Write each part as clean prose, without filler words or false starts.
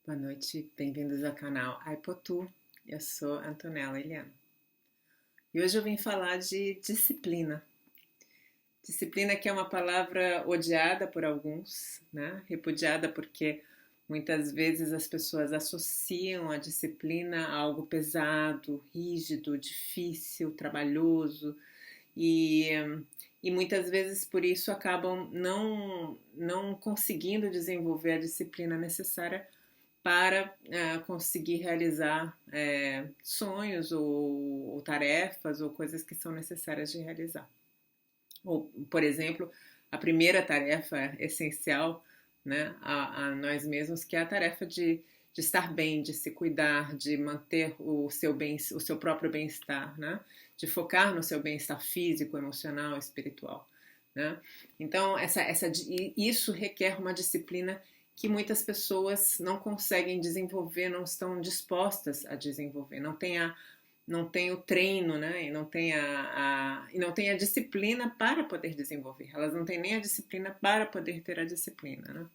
Boa noite, bem-vindos ao canal Aipotu. Eu sou Antonella Eliana. E hoje eu vim falar de disciplina. Disciplina que é uma palavra odiada por alguns, né? Repudiada porque muitas vezes as pessoas associam a disciplina a algo pesado, rígido, difícil, trabalhoso e, e muitas vezes por isso acabam não conseguindo desenvolver a disciplina necessária para conseguir realizar sonhos ou tarefas ou coisas que são necessárias de realizar. Ou, por exemplo, a primeira tarefa essencial, né, a nós mesmos, que é a tarefa de estar bem, de se cuidar, de manter o seu próprio bem-estar, né, de focar no seu bem-estar físico, emocional, espiritual. Né? Então, isso requer uma disciplina que muitas pessoas não conseguem desenvolver, não estão dispostas a desenvolver, não tem o treino, né? E não tem a disciplina para poder desenvolver. Elas não têm nem a disciplina para poder ter a disciplina, né?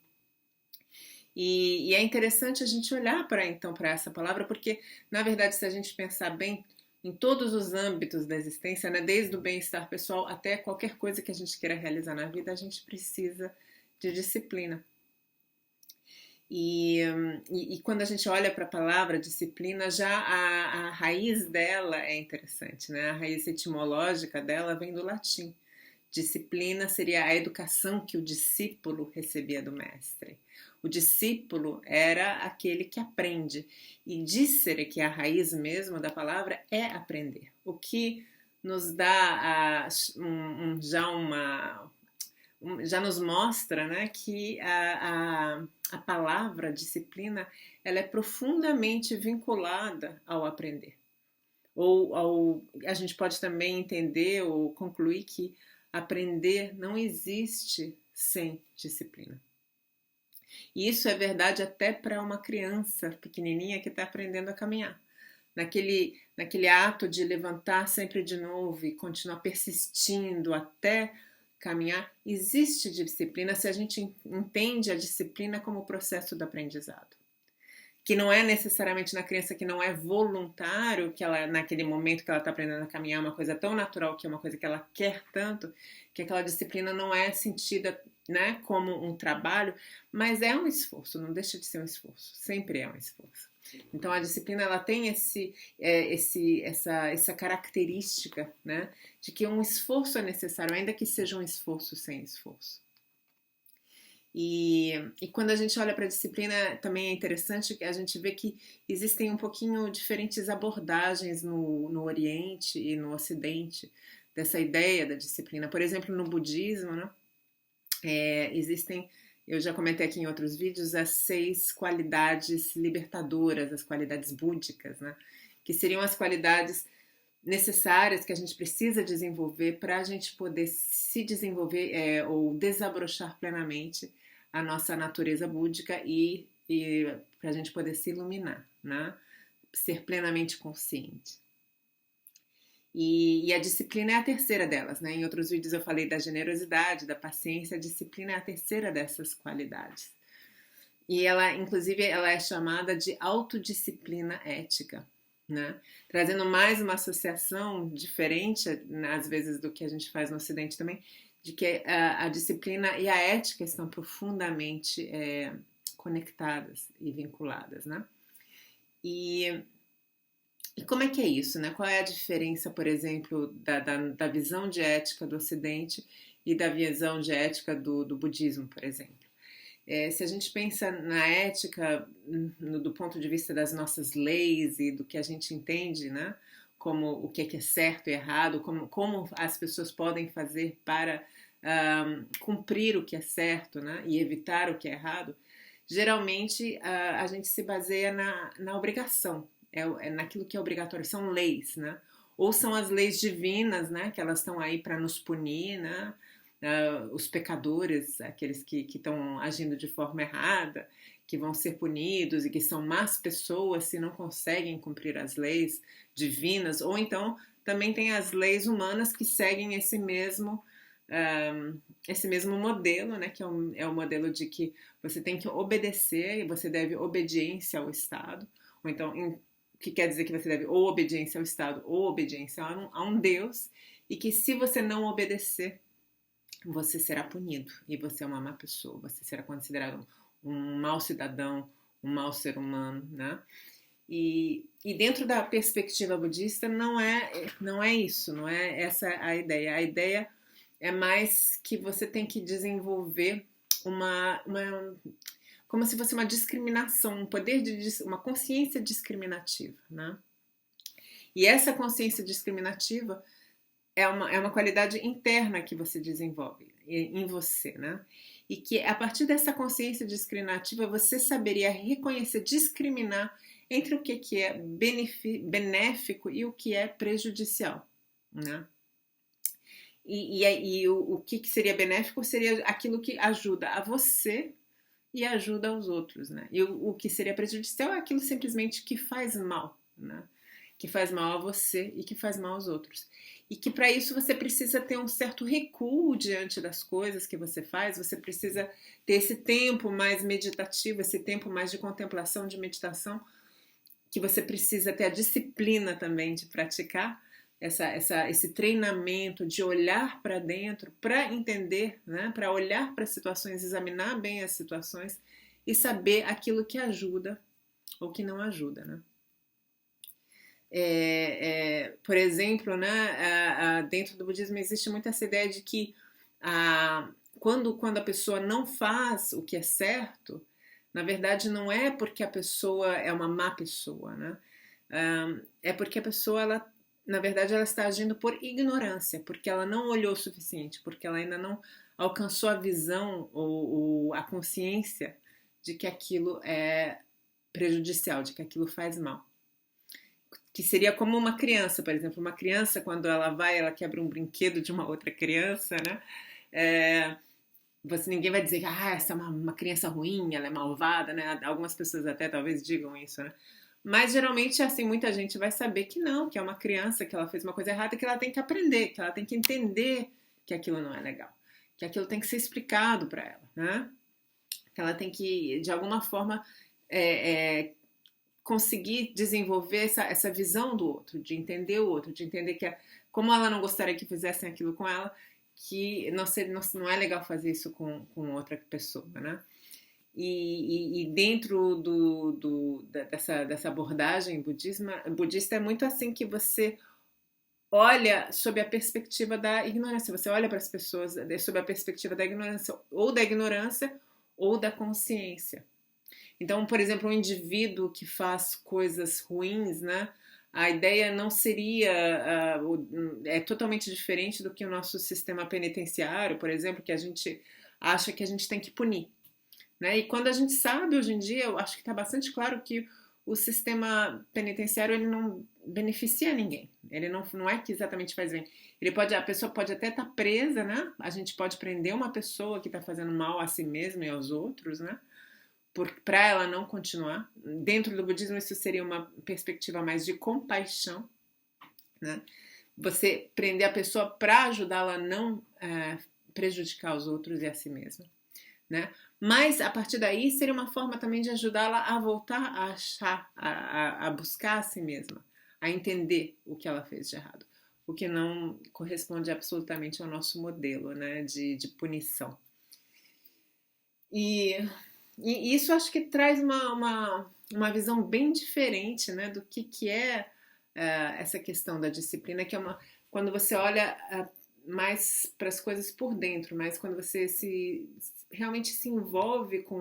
E é interessante a gente olhar para essa palavra, porque na verdade, se a gente pensar bem em todos os âmbitos da existência, né, desde o bem-estar pessoal até qualquer coisa que a gente queira realizar na vida, a gente precisa de disciplina. E quando a gente olha para a palavra disciplina, já a raiz dela é interessante, né? A raiz etimológica dela vem do latim. Disciplina seria a educação que o discípulo recebia do mestre. O discípulo era aquele que aprende. E dissere, que é a raiz mesmo da palavra, é aprender. O que nos dá já nos mostra, né, que a palavra disciplina ela é profundamente vinculada ao aprender. A gente pode também entender ou concluir que aprender não existe sem disciplina. E isso é verdade até para uma criança pequenininha que está aprendendo a caminhar. Naquele ato de levantar sempre de novo e continuar persistindo até caminhar, existe disciplina se a gente entende a disciplina como o processo do aprendizado. Que não é necessariamente na criança que não é voluntário, que ela, naquele momento que ela está aprendendo a caminhar, é uma coisa tão natural, que é uma coisa que ela quer tanto, que aquela disciplina não é sentida, né, como um trabalho, mas é um esforço, não deixa de ser um esforço, sempre é um esforço. Então a disciplina ela tem essa característica, né, de que um esforço é necessário, ainda que seja um esforço sem esforço. E quando a gente olha para a disciplina, também é interessante que a gente vê que existem um pouquinho diferentes abordagens no Oriente e no Ocidente dessa ideia da disciplina. Por exemplo, no budismo, né, existem, eu já comentei aqui em outros vídeos, as 6 qualidades libertadoras, as qualidades búdicas, né, que seriam as qualidades necessárias que a gente precisa desenvolver para a gente poder se desenvolver ou desabrochar plenamente a nossa natureza búdica e para a gente poder se iluminar, né? Ser plenamente consciente. E a disciplina é a terceira delas, né? Em outros vídeos eu falei da generosidade, da paciência, a disciplina é a terceira dessas qualidades. E ela, inclusive, ela é chamada de autodisciplina ética. Né? Trazendo mais uma associação diferente, às vezes, do que a gente faz no Ocidente também, de que a disciplina e a ética estão profundamente conectadas e vinculadas. Né? E como é que é isso? Né? Qual é a diferença, por exemplo, da visão de ética do Ocidente e da visão de ética do budismo, por exemplo? Se a gente pensa na ética do ponto de vista das nossas leis e do que a gente entende, né, como o que é certo e errado, como as pessoas podem fazer para cumprir o que é certo, né, e evitar o que é errado, geralmente a gente se baseia na obrigação, naquilo que é obrigatório, são leis, né, ou são as leis divinas, né, que elas estão aí para nos punir, né, os pecadores, aqueles que estão agindo de forma errada, que vão ser punidos e que são más pessoas se não conseguem cumprir as leis divinas, ou então também tem as leis humanas que seguem esse mesmo esse mesmo modelo, né, que é o modelo de que você tem que obedecer e você deve obediência ao Estado, ou então, que quer dizer que você deve ou obediência ao Estado ou obediência a um Deus, e que se você não obedecer, você será punido e você é uma má pessoa, você será considerado um mau cidadão, um mau ser humano, né? E dentro da perspectiva budista não é isso, não é essa a ideia. A ideia é mais que você tem que desenvolver como se fosse uma discriminação, um poder de uma consciência discriminativa, né? E essa consciência discriminativa é uma qualidade interna que você desenvolve em você, né? E que a partir dessa consciência discriminativa você saberia reconhecer, discriminar entre o que é benéfico e o que é prejudicial, né? E o que seria benéfico seria aquilo que ajuda a você e ajuda aos outros, né? E o que seria prejudicial é aquilo simplesmente que faz mal, né? Que faz mal a você e que faz mal aos outros. E que para isso você precisa ter um certo recuo diante das coisas que você faz, você precisa ter esse tempo mais meditativo, esse tempo mais de contemplação, de meditação, que você precisa ter a disciplina também de praticar, esse treinamento de olhar para dentro, para entender, né, para olhar para as situações, examinar bem as situações e saber aquilo que ajuda ou que não ajuda, né? Por exemplo, né, dentro do budismo existe muito essa ideia de que quando a pessoa não faz o que é certo, na verdade não é porque a pessoa é uma má pessoa, né? É porque a pessoa, na verdade, ela está agindo por ignorância, porque ela não olhou o suficiente, porque ela ainda não alcançou a visão ou a consciência de que aquilo é prejudicial, de que aquilo faz mal. Que seria como uma criança, por exemplo. Uma criança, quando ela quebra um brinquedo de uma outra criança, né? Ninguém vai dizer que essa é uma criança ruim, ela é malvada, né? Algumas pessoas até talvez digam isso, né? Mas geralmente, assim, muita gente vai saber que não, que é uma criança, que ela fez uma coisa errada, que ela tem que aprender, que ela tem que entender que aquilo não é legal, que aquilo tem que ser explicado para ela, né? Que ela tem que, de alguma forma, conseguir desenvolver essa visão do outro, de entender o outro, de entender que como ela não gostaria que fizessem aquilo com ela, que não é legal fazer isso com outra pessoa, né? E dentro dessa abordagem budista é muito assim que você olha sob a perspectiva da ignorância, você olha para as pessoas sob a perspectiva da ignorância ou da consciência. Então, por exemplo, um indivíduo que faz coisas ruins, né? A ideia não seria é totalmente diferente do que o nosso sistema penitenciário, por exemplo, que a gente acha que a gente tem que punir, né? E quando a gente sabe hoje em dia, eu acho que está bastante claro que o sistema penitenciário ele não beneficia ninguém. Ele não é que exatamente faz bem. A pessoa pode até estar presa, né? A gente pode prender uma pessoa que está fazendo mal a si mesma e aos outros, né? Para ela não continuar. Dentro do budismo isso seria uma perspectiva mais de compaixão, né? Você prender a pessoa para ajudá-la a não prejudicar os outros e a si mesma, né? Mas a partir daí seria uma forma também de ajudá-la a voltar a achar, a buscar a si mesma, a entender o que ela fez de errado, o que não corresponde absolutamente ao nosso modelo, né, de punição. E isso acho que traz uma visão bem diferente, né, do que é essa questão da disciplina, que é quando você olha mais para as coisas por dentro, mas quando você realmente se envolve com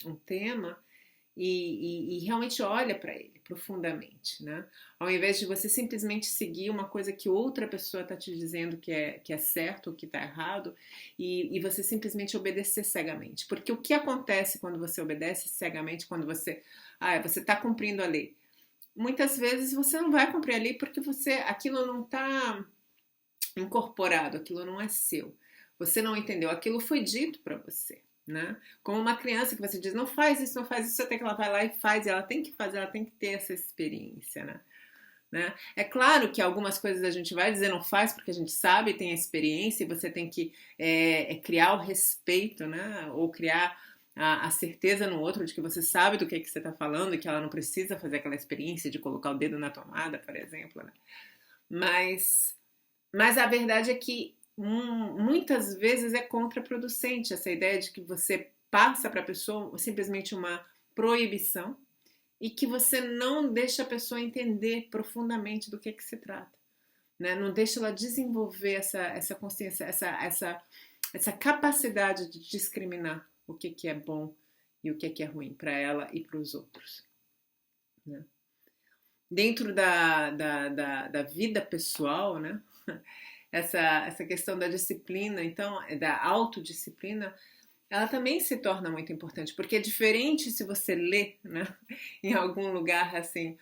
um tema e realmente olha para ele profundamente, né? Ao invés de você simplesmente seguir uma coisa que outra pessoa está te dizendo que é certo ou que está errado e você simplesmente obedecer cegamente. Porque o que acontece quando você obedece cegamente, quando você está cumprindo a lei? Muitas vezes você não vai cumprir a lei porque aquilo não está incorporado, aquilo não é seu. Você não entendeu, aquilo foi dito para você, né? Como uma criança que você diz, não faz isso, até que ela vai lá e faz, e ela tem que fazer, ela tem que ter essa experiência, né? né? É claro que algumas coisas a gente vai dizer não faz porque a gente sabe, tem a experiência e você tem que criar o respeito, né? Ou criar a certeza no outro de que você sabe do que você está falando e que ela não precisa fazer aquela experiência de colocar o dedo na tomada, por exemplo, né? Mas a verdade é que muitas vezes é contraproducente essa ideia de que você passa para a pessoa simplesmente uma proibição e que você não deixa a pessoa entender profundamente do que se trata, né? Não deixa ela desenvolver essa consciência, essa capacidade de discriminar o que é bom e o que é ruim para ela e para os outros, né? Dentro da vida pessoal, né? Essa questão da disciplina, então, da autodisciplina, ela também se torna muito importante, porque é diferente se você lê, né, em algum lugar assim,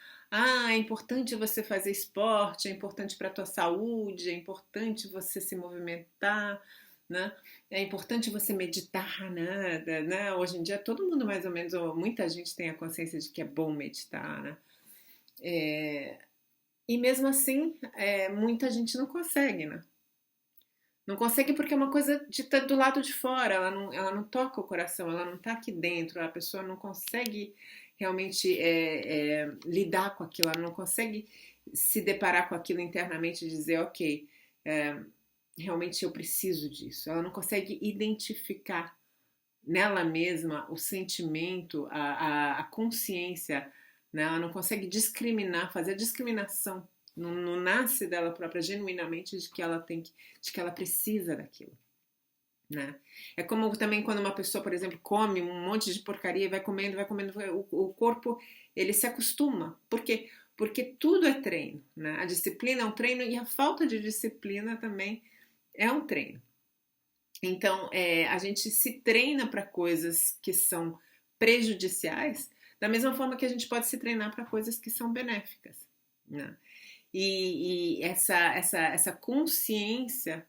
é importante você fazer esporte, é importante para a tua saúde, é importante você se movimentar, né, é importante você meditar, né, hoje em dia todo mundo mais ou menos, ou muita gente tem a consciência de que é bom meditar, né, e mesmo assim, muita gente não consegue, né. Não consegue porque é uma coisa de estar do lado de fora, ela não toca o coração, ela não está aqui dentro, a pessoa não consegue realmente lidar com aquilo, ela não consegue se deparar com aquilo internamente e dizer, ok, realmente eu preciso disso. Ela não consegue identificar nela mesma o sentimento, a consciência, né? Ela não consegue discriminar, fazer a discriminação. Não nasce dela própria genuinamente de que ela precisa daquilo, né? É como também quando uma pessoa, por exemplo, come um monte de porcaria e vai comendo, o corpo ele se acostuma. Por quê? Porque tudo é treino, né? A disciplina é um treino e a falta de disciplina também é um treino. Então, a gente se treina para coisas que são prejudiciais, da mesma forma que a gente pode se treinar para coisas que são benéficas, né? E essa consciência,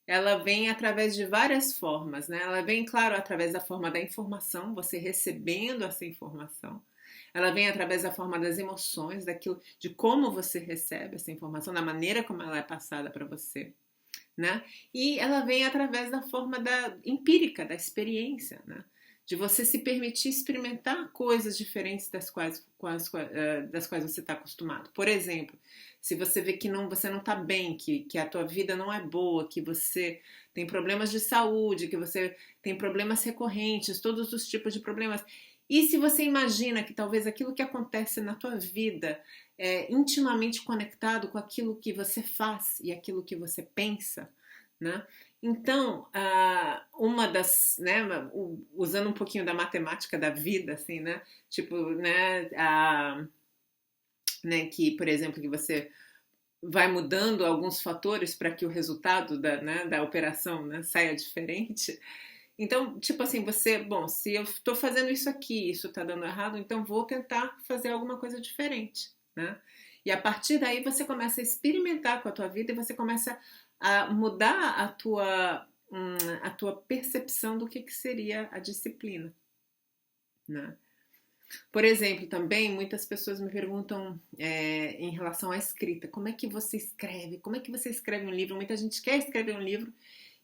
ela vem através de várias formas, né? Ela vem, claro, através da forma da informação, você recebendo essa informação. Ela vem através da forma das emoções, de como você recebe essa informação, da maneira como ela é passada para você, né? E ela vem através da forma empírica, da experiência, né? De você se permitir experimentar coisas diferentes das quais você está acostumado. Por exemplo, se você vê que você não está bem, que a tua vida não é boa, que você tem problemas de saúde, que você tem problemas recorrentes, todos os tipos de problemas. E se você imagina que talvez aquilo que acontece na tua vida é intimamente conectado com aquilo que você faz e aquilo que você pensa, né? Então, uma das, né, usando um pouquinho da matemática da vida, assim, né, tipo, né, que, por exemplo, que você vai mudando alguns fatores para que o resultado da operação, né, saia diferente. Então, tipo assim, se eu estou fazendo isso aqui, isso está dando errado, então vou tentar fazer alguma coisa diferente, né? E a partir daí você começa a experimentar com a tua vida e você começa a mudar a tua percepção do que seria a disciplina, né? Por exemplo, também muitas pessoas me perguntam em relação à escrita, como é que você escreve? Como é que você escreve um livro? Muita gente quer escrever um livro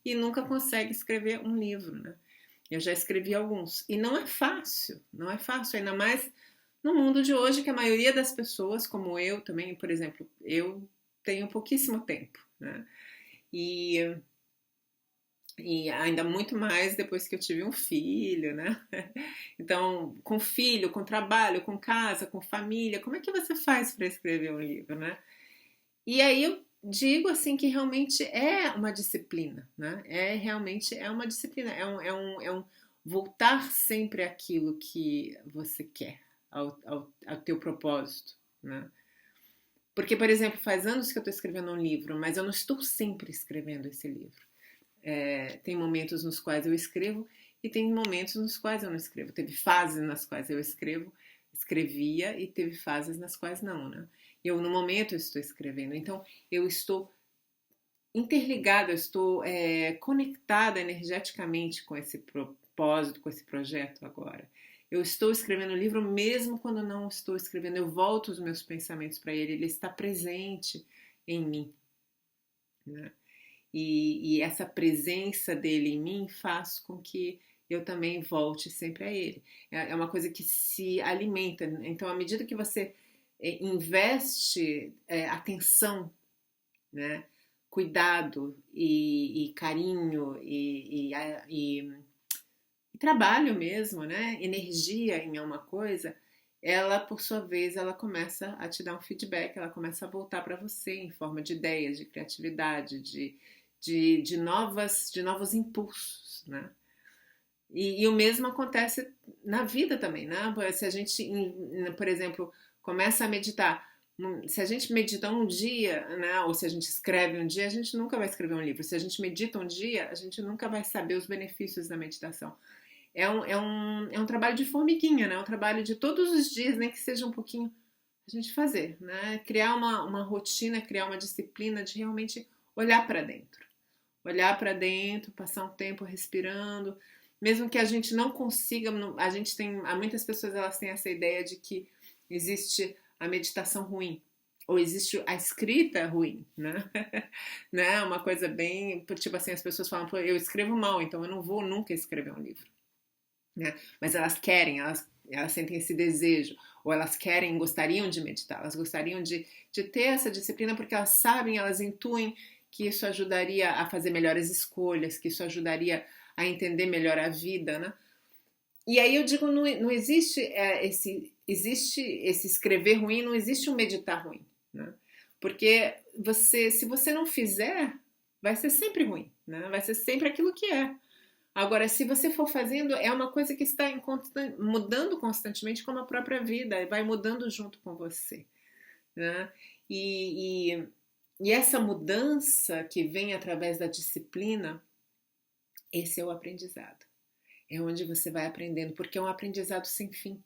e nunca consegue escrever um livro, né? Eu já escrevi alguns e não é fácil, ainda mais no mundo de hoje que a maioria das pessoas, como eu também, por exemplo, eu tenho pouquíssimo tempo, né? E ainda muito mais depois que eu tive um filho, né? Então, com filho, com trabalho, com casa, com família, como é que você faz para escrever um livro, né? E aí eu digo assim que realmente é uma disciplina, né? Realmente é uma disciplina, é um voltar sempre àquilo que você quer, ao teu propósito, né? Porque, por exemplo, faz anos que eu estou escrevendo um livro, mas eu não estou sempre escrevendo esse livro. Tem momentos nos quais eu escrevo e tem momentos nos quais eu não escrevo. Teve fases nas quais eu escrevia e teve fases nas quais não, né? No momento eu estou escrevendo, então eu estou interligada, eu estou conectada energeticamente com esse propósito, com esse projeto agora. Eu estou escrevendo o livro mesmo quando não estou escrevendo. Eu volto os meus pensamentos para ele. Ele está presente em mim, né? E essa presença dele em mim faz com que eu também volte sempre a ele. É uma coisa que se alimenta. Então, à medida que você investe atenção, né, cuidado e carinho e trabalho mesmo, né, energia em uma coisa, ela, por sua vez, ela começa a te dar um feedback, ela começa a voltar para você em forma de ideias, de criatividade, de novos impulsos, né? E o mesmo acontece na vida também, né? Se a gente, por exemplo, começa a meditar, se a gente medita um dia, né? Ou se a gente escreve um dia, a gente nunca vai escrever um livro. Se a gente medita um dia, a gente nunca vai saber os benefícios da meditação. É um trabalho de formiguinha, né? É um trabalho de todos os dias, nem que seja um pouquinho, a gente fazer, né? Criar uma rotina, criar uma disciplina de realmente olhar para dentro. Olhar para dentro, passar um tempo respirando, mesmo que a gente não consiga, a gente tem, muitas pessoas elas têm essa ideia de que existe a meditação ruim, ou existe a escrita ruim, né? Né? Uma coisa bem, tipo assim, as pessoas falam, eu escrevo mal, então eu não vou nunca escrever um livro, né? Mas elas querem, elas sentem esse desejo, ou elas querem, gostariam de meditar, elas gostariam de ter essa disciplina porque elas sabem, elas intuem que isso ajudaria a fazer melhores escolhas, que isso ajudaria a entender melhor a vida, né? E aí eu digo, não existe existe esse escrever ruim, não existe um meditar ruim, né? Porque se você não fizer, vai ser sempre ruim, né? Vai ser sempre aquilo que é. Agora, se você for fazendo, é uma coisa que está mudando constantemente como a própria vida, vai mudando junto com você, né? E essa mudança que vem através da disciplina, esse é o aprendizado. É onde você vai aprendendo, porque é um aprendizado sem fim.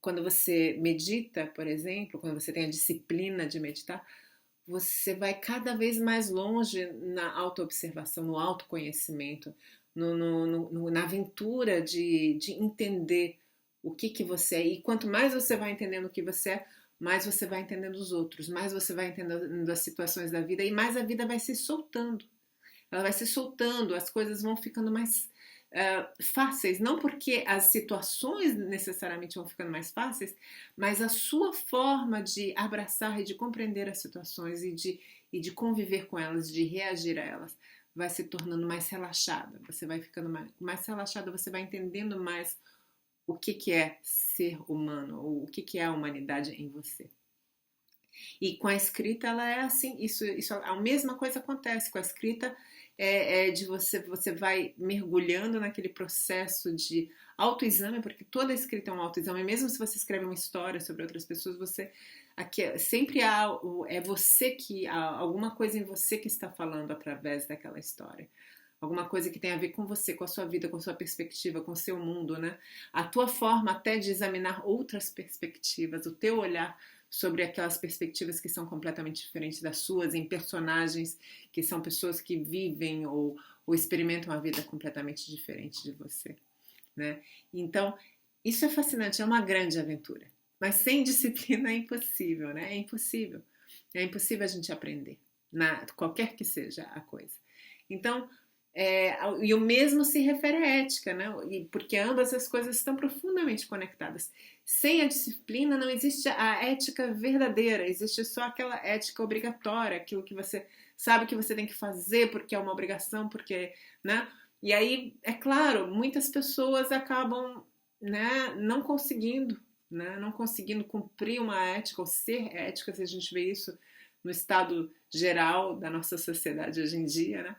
Quando você medita, por exemplo, quando você tem a disciplina de meditar, você vai cada vez mais longe na autoobservação, no autoconhecimento, na aventura de entender o que você é. E quanto mais você vai entendendo o que você é, mais você vai entendendo os outros, mais você vai entendendo as situações da vida e mais a vida vai se soltando. Ela vai se soltando, as coisas vão ficando mais fáceis, não porque as situações necessariamente vão ficando mais fáceis, mas a sua forma de abraçar e de compreender as situações e de conviver com elas, de reagir a elas, vai se tornando mais relaxada. Você vai ficando mais relaxada, você vai entendendo mais o que é ser humano, ou o que é a humanidade em você. E com a escrita ela é assim, isso a mesma coisa acontece com a escrita, de você vai mergulhando naquele processo de autoexame, porque toda escrita é um autoexame, mesmo se você escreve uma história sobre outras pessoas, sempre é você que, há alguma coisa em você que está falando através daquela história. Alguma coisa que tem a ver com você, com a sua vida, com a sua perspectiva, com o seu mundo, né? A tua forma até de examinar outras perspectivas, o teu olhar sobre aquelas perspectivas que são completamente diferentes das suas, em personagens que são pessoas que vivem ou experimentam a vida completamente diferente de você, né? Então, isso é fascinante, é uma grande aventura. Mas sem disciplina é impossível, né? É impossível. É impossível a gente aprender, qualquer que seja a coisa. Então, e o mesmo se refere à ética, né? Porque ambas as coisas estão profundamente conectadas. Sem a disciplina não existe a ética verdadeira, existe só aquela ética obrigatória, aquilo que você sabe que você tem que fazer porque é uma obrigação, porque, né? E aí, é claro, muitas pessoas acabam, né, não conseguindo, né, não conseguindo cumprir uma ética ou ser ética, se a gente vê isso no estado geral da nossa sociedade hoje em dia, né?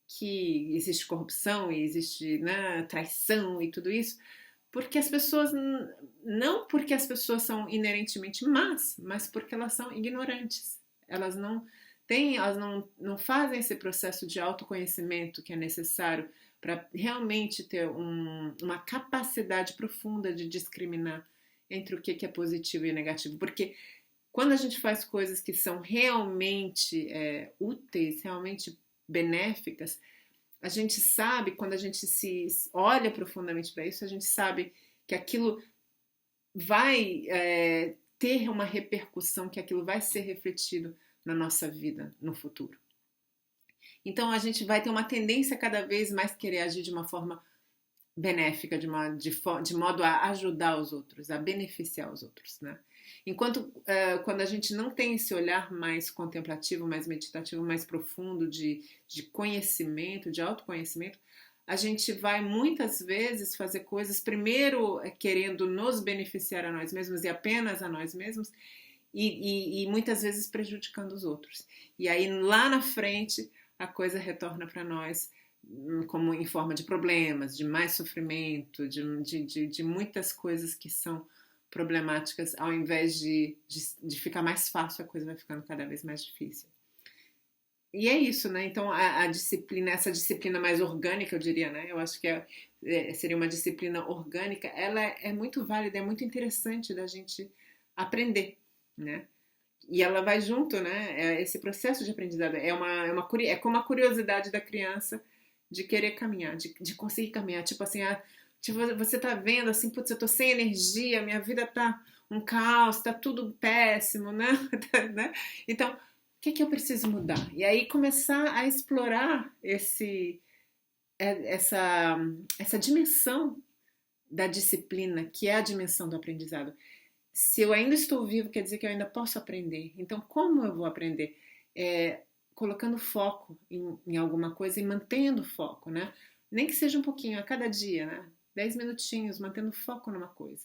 Que existe corrupção e existe, né, traição e tudo isso, porque as pessoas, não porque as pessoas são inerentemente más, mas porque elas são ignorantes. Elas não fazem esse processo de autoconhecimento que é necessário para realmente ter uma capacidade profunda de discriminar entre o que é positivo e negativo. Porque quando a gente faz coisas que são realmente úteis, realmente benéficas, a gente sabe, quando a gente se olha profundamente para isso, a gente sabe que aquilo vai ter uma repercussão, que aquilo vai ser refletido na nossa vida no futuro. Então a gente vai ter uma tendência a cada vez mais querer agir de uma forma benéfica, de modo a ajudar os outros, a beneficiar os outros, né? Enquanto quando a gente não tem esse olhar mais contemplativo, mais meditativo, mais profundo de conhecimento, de autoconhecimento, a gente vai muitas vezes fazer coisas primeiro querendo nos beneficiar a nós mesmos e apenas a nós mesmos e muitas vezes prejudicando os outros. E aí lá na frente a coisa retorna para nós como em forma de problemas, de mais sofrimento, de muitas coisas que são problemáticas, ao invés de ficar mais fácil, a coisa vai ficando cada vez mais difícil. E é isso, né? Então a disciplina, essa disciplina mais orgânica, eu diria, né? Eu acho que seria uma disciplina orgânica, ela é muito válida, é muito interessante da gente aprender, né? E ela vai junto, né? Esse processo de aprendizado é como a curiosidade da criança de querer caminhar, de conseguir caminhar. Tipo assim, tipo, você tá vendo assim, putz, eu tô sem energia, minha vida tá um caos, tá tudo péssimo, né? Então, o que eu preciso mudar? E aí começar a explorar essa dimensão da disciplina, que é a dimensão do aprendizado. Se eu ainda estou vivo, quer dizer que eu ainda posso aprender. Então, como eu vou aprender? Colocando foco em alguma coisa e mantendo foco, né? Nem que seja um pouquinho a cada dia, né? 10 minutinhos, mantendo foco numa coisa.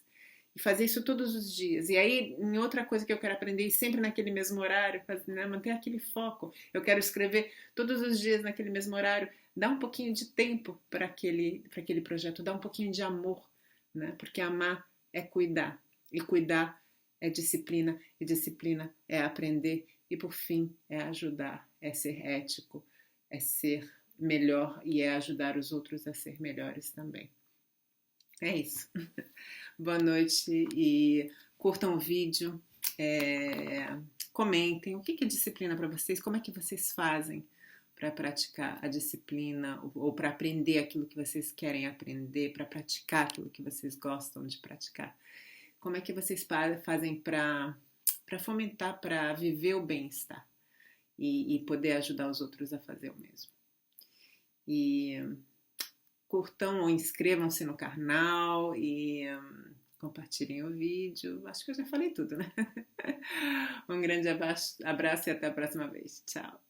E fazer isso todos os dias. E aí, em outra coisa que eu quero aprender, e sempre naquele mesmo horário, né? Manter aquele foco. Eu quero escrever todos os dias naquele mesmo horário. Dá um pouquinho de tempo para aquele projeto, dá um pouquinho de amor, né? Porque amar é cuidar. E cuidar é disciplina, e disciplina é aprender, e por fim é ajudar, é ser ético, é ser melhor e é ajudar os outros a ser melhores também. É isso. Boa noite e curtam o vídeo, comentem o que é disciplina para vocês, como é que vocês fazem para praticar a disciplina ou para aprender aquilo que vocês querem aprender, para praticar aquilo que vocês gostam de praticar. Como é que vocês fazem para fomentar, para viver o bem-estar e poder ajudar os outros a fazer o mesmo? E curtam ou inscrevam-se no canal e compartilhem o vídeo. Acho que eu já falei tudo, né? Um grande abraço e até a próxima vez. Tchau!